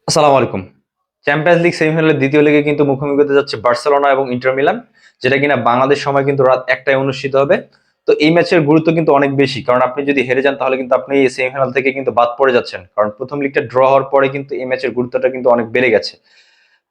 আসসালামু আলাইকুম। Champions league সেমিফাইনালের দ্বিতীয় লেগে কিন্তু মুখোমুখি হতে যাচ্ছে বার্সেলোনা এবং ইন্টার মিলান, যেটা কিনা বাংলাদেশ সময় কিন্তু রাত 1টায় অনুষ্ঠিত হবে। তো এই ম্যাচের গুরুত্ব কিন্তু অনেক বেশি, কারণ আপনি যদি হেরে যান তাহলে কিন্তু আপনি এই সেমিফাইনাল থেকে কিন্তু বাদ পড়ে যাচ্ছেন, কারণ প্রথম লিগটা ড্র হওয়ার পরে কিন্তু এই ম্যাচের গুরুত্বটা কিন্তু অনেক বেড়ে গেছে।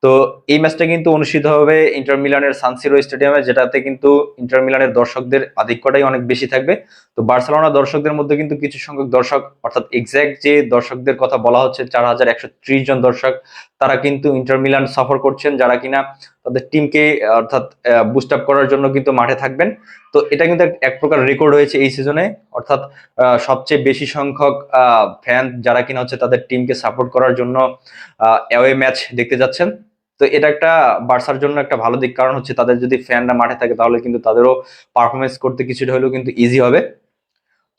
তো এই ম্যাচটা কিন্তু অনুষ্ঠিত হবে ইন্টার মিলানের সান সিরো স্টেডিয়ামে, যেটাতে কিন্তু ইন্টার মিলানের দর্শকদের আধিক্যটাই অনেক বেশি থাকবে। তো বার্সেলোনা দর্শকদের মধ্যে কিন্তু কিছু সংখ্যক দর্শক, অর্থাৎ এক্সাক্ট যে দর্শকদের কথা বলা হচ্ছে 4130 জন দর্শক, তারা কিন্তু ইন্টার মিলান সফর করছেন, যারা কিনা তাদের টিমকে অর্থাৎ বুস্ট আপ করার জন্য কিন্তু মাঠে থাকবেন। তো এটা কিন্তু এক প্রকার রেকর্ড হয়েছে এই সিজনে, অর্থাৎ সবচেয়ে বেশি সংখ্যক ফ্যান যারা কিনা হচ্ছে তাদের টিমকে সাপোর্ট করার জন্য অ্যাওয়ে ম্যাচ দেখতে যাচ্ছেন। তো এটা একটা বার্সার জন্য একটা ভালো দিক, কারণ হচ্ছে তাদের যদি ফ্যানরা মাঠে থাকে তাহলে কিন্তু তাদেরও পারফরমেন্স করতে কিছুটা হলেও কিন্তু ইজি হবে।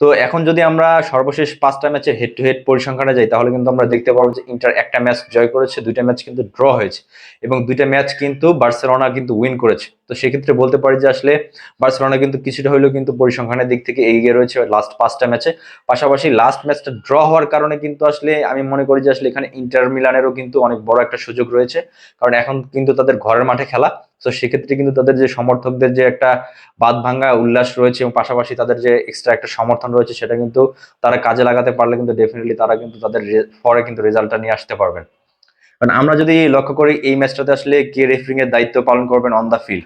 তো এখন যদি আমরা সর্বশেষ 5টা ম্যাচের হেড টু হেড পরিসংখ্যানে যাই, তাহলে কিন্তু আমরা দেখতে পাবো যে ইন্টার একটা ম্যাচ জয় করেছে, 2টা ম্যাচ কিন্তু ড্র হয়েছে, এবং 2টা ম্যাচ কিন্তু বার্সেলোনা কিন্তু উইন করেছে। তো সেক্ষেত্রে বলতে পারি যে আসলে বার্সেলোনা কিন্তু কিছুটা হলেও কিন্তু পরিসংখ্যানের দিক থেকে এগিয়ে রয়েছে লাস্ট 5টা ম্যাচে। পাশাপাশি লাস্ট ম্যাচটা ড্র হওয়ার কারণে কিন্তু আসলে আমি মনে করি যে আসলে এখানে ইন্টার মিলানেরও কিন্তু অনেক বড় একটা সুযোগ রয়েছে, কারণ এখন কিন্তু তাদের ঘরের মাঠে খেলা। তো সেক্ষেত্রে কিন্তু তাদের যে সমর্থকদের যে একটা বাঁধ ভাঙা উল্লাস রয়েছে, এবং পাশাপাশি তাদের যে এক্সট্রা একটা সমর্থন রয়েছে, সেটা কিন্তু তারা কাজে লাগাতে পারলে কিন্তু ডেফিনেটলি তারা কিন্তু তাদের পরে কিন্তু রেজাল্টটা নিয়ে আসতে পারবেন। কারণ আমরা যদি লক্ষ্য করি এই ম্যাচটাতে আসলে কে রেফারিং এর দায়িত্ব পালন করবেন অন দা ফিল্ড,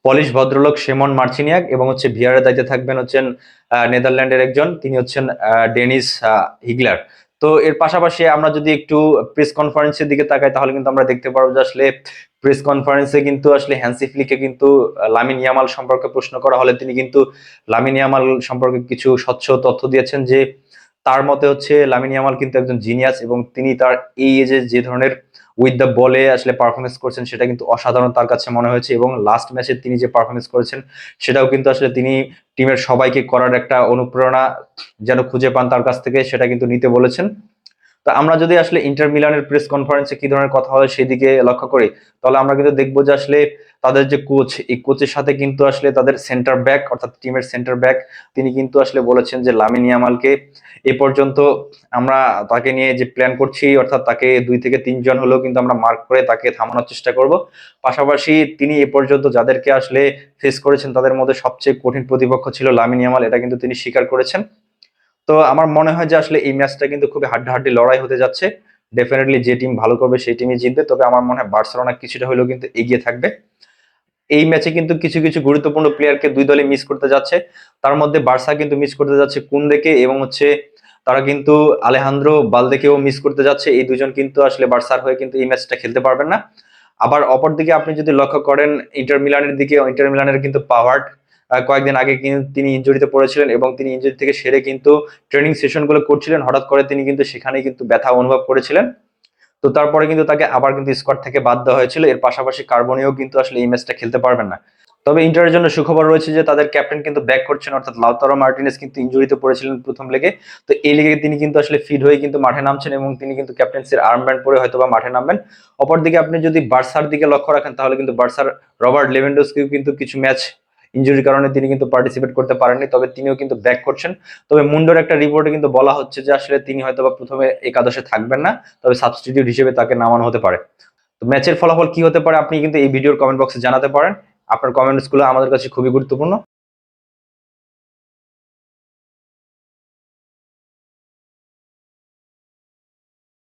পলিশ ভদ্রলোক সেমন মার্চিনিয়াক, এবং হচ্ছে ভিআর এর দায়িত্বে থাকবেন হচ্ছেন নেদারল্যান্ডের একজন, তিনি হচ্ছেন ডেনিস হিগলার। তো এর পাশাপাশি আমরা যদি একটু প্রেস কনফারেন্সের দিকে তাকাই, তাহলে কিন্তু আমরা দেখতে পারবো যে আসলে প্রেস কনফারেন্সে কিন্তু আসলে হ্যান্সি ফ্লিকে কিন্তু লামিন ইয়ামাল সম্পর্কে প্রশ্ন করা হলে তিনি কিন্তু লামিন ইয়ামাল সম্পর্কে কিছু স্বচ্ছ তথ্য দিয়েছেন, যে তার মতে হচ্ছে লামিন ইয়ামাল কিন্তু একজন জিনিয়াস, এবং তিনি তার এই এজে যে ধরনের উইথ দ্য বলে আসলে পারফরমেন্স করছেন সেটা কিন্তু অসাধারণ তার কাছে মনে হয়েছে, এবং লাস্ট ম্যাচে তিনি যে পারফরমেন্স করেছেন সেটাও কিন্তু আসলে তিনি টিমের সবাইকে করার একটা অনুপ্রেরণা যেন খুঁজে পান তার কাছ থেকে, সেটা কিন্তু নিতে বলেছেন। তো আমরা যদি আসলে ইন্টার মিলানের প্রেস কনফারেন্সে কি ধরনের কথা হয় সেদিকে লক্ষ্য করি, তাহলে আমরা কিন্তু দেখবো যে আসলে তাদের যে কোচ, এই কোচের সাথে কিন্তু আসলে তাদের সেন্টার ব্যাক, অর্থাৎ টিমের সেন্টার ব্যাক, তিনি কিন্তু আসলে বলেছেন যে লামিন ইয়ামালকে এ পর্যন্ত আমরা তাকে নিয়ে যে প্ল্যান করছি, অর্থাৎ তাকে 2 থেকে 3 জন হলেও কিন্তু আমরা মার্ক করে তাকে থামানোর চেষ্টা করব। পাশাপাশি তিনি এ পর্যন্ত যাদেরকে আসলে ফেস করেছেন তাদের মধ্যে সবচেয়ে কঠিন প্রতিপক্ষ ছিল লামিন ইয়ামাল, এটা কিন্তু তিনি স্বীকার করেছেন। তো আমার মনে হয় যে আসলে এই ম্যাচটা কিন্তু খুবই হাড্ডাহাড্ডি লড়াই হতে যাচ্ছে। ডেফিনেটলি যে টিম ভালো করবে সেই টিমই জিতবে, তবে আমার মনে হয় বার্সেলোনা কিছুটা হলেও কিন্তু এগিয়ে থাকবে। এই ম্যাচে কিন্তু কিছু কিছু গুরুত্বপূর্ণ প্লেয়ারকে দুই দলে মিস করতে যাচ্ছে। তার মধ্যে বার্সা কিন্তু মিস করতে যাচ্ছে কুন্দেকে, এবং হচ্ছে তারা কিন্তু আলেহান্দ্রো বালদেকেও মিস করতে যাচ্ছে। এই দুজন কিন্তু আসলে বার্সার হয়ে কিন্তু এই ম্যাচটা খেলতে পারবেন না। আবার অপরদিকে আপনি যদি লক্ষ্য করেন ইন্টার মিলানের দিকে, ইন্টার মিলানের কিন্তু পাওয়ার্ড কয়েকদিন আগে কিন্তু তিনি ইনজুরিতে পড়েছিলেন, এবং তিনি ইনজুরি থেকে সেরে কিন্তু ট্রেনিং সেশন গুলো করছিলেন, হঠাৎ করে তিনি কিন্তু সেখানেই কিন্তু ব্যথা অনুভব করেছিলেন। তো তারপরে কিন্তু তাকে আবার কিন্তু স্কোয়াড থেকে বাদ দেওয়া হয়েছিল। এর পাশাপাশি কার্বনিও কিন্তু আসলে এই ম্যাচটা খেলতে পারবেন না। তবে ইন্টারের জন্য সুখবর রয়েছে যে তাদের ক্যাপ্টেন কিন্তু ব্যাক করছেন, অর্থাৎ লাউতারো মার্টিনেজ কিন্তু ইনজুরিতে পড়েছিলেন প্রথম লেগে। তো এই লিগে তিনি কিন্তু আসলে ফিট হয়ে কিন্তু মাঠে নামছেন, এবং তিনি কিন্তু ক্যাপ্টেন্সির আর্মব্যান্ড পরে হয়তো বা মাঠে নামবেন। অপরদিকে আপনি যদি বার্সার দিকে লক্ষ্য রাখেন, তাহলে কিন্তু বার্সার রবার্ট লেভেনডস্কিও কিন্তু কিছু ম্যাচ ইনজুরির কারণে তিনি কিন্তু পার্টিসিপেট করতে পারেননি, তবে তিনিও কিন্তু ব্যাক করছেন। তবে মুন্ডোর একটা রিপোর্টে কিন্তু বলা হচ্ছে যে আসলে তিনি হয়তো বা প্রথমে একাদশে থাকবেন না, তবে সাবস্টিটিউট হিসেবে তাকে নামানো হতে পারে। তো ম্যাচের ফলাফল কি হতে পারে আপনি কিন্তু এই ভিডিওর কমেন্ট বক্সে জানাতে পারেন। আপনার কমেন্টস গুলো আমাদের কাছে খুবই গুরুত্বপূর্ণ।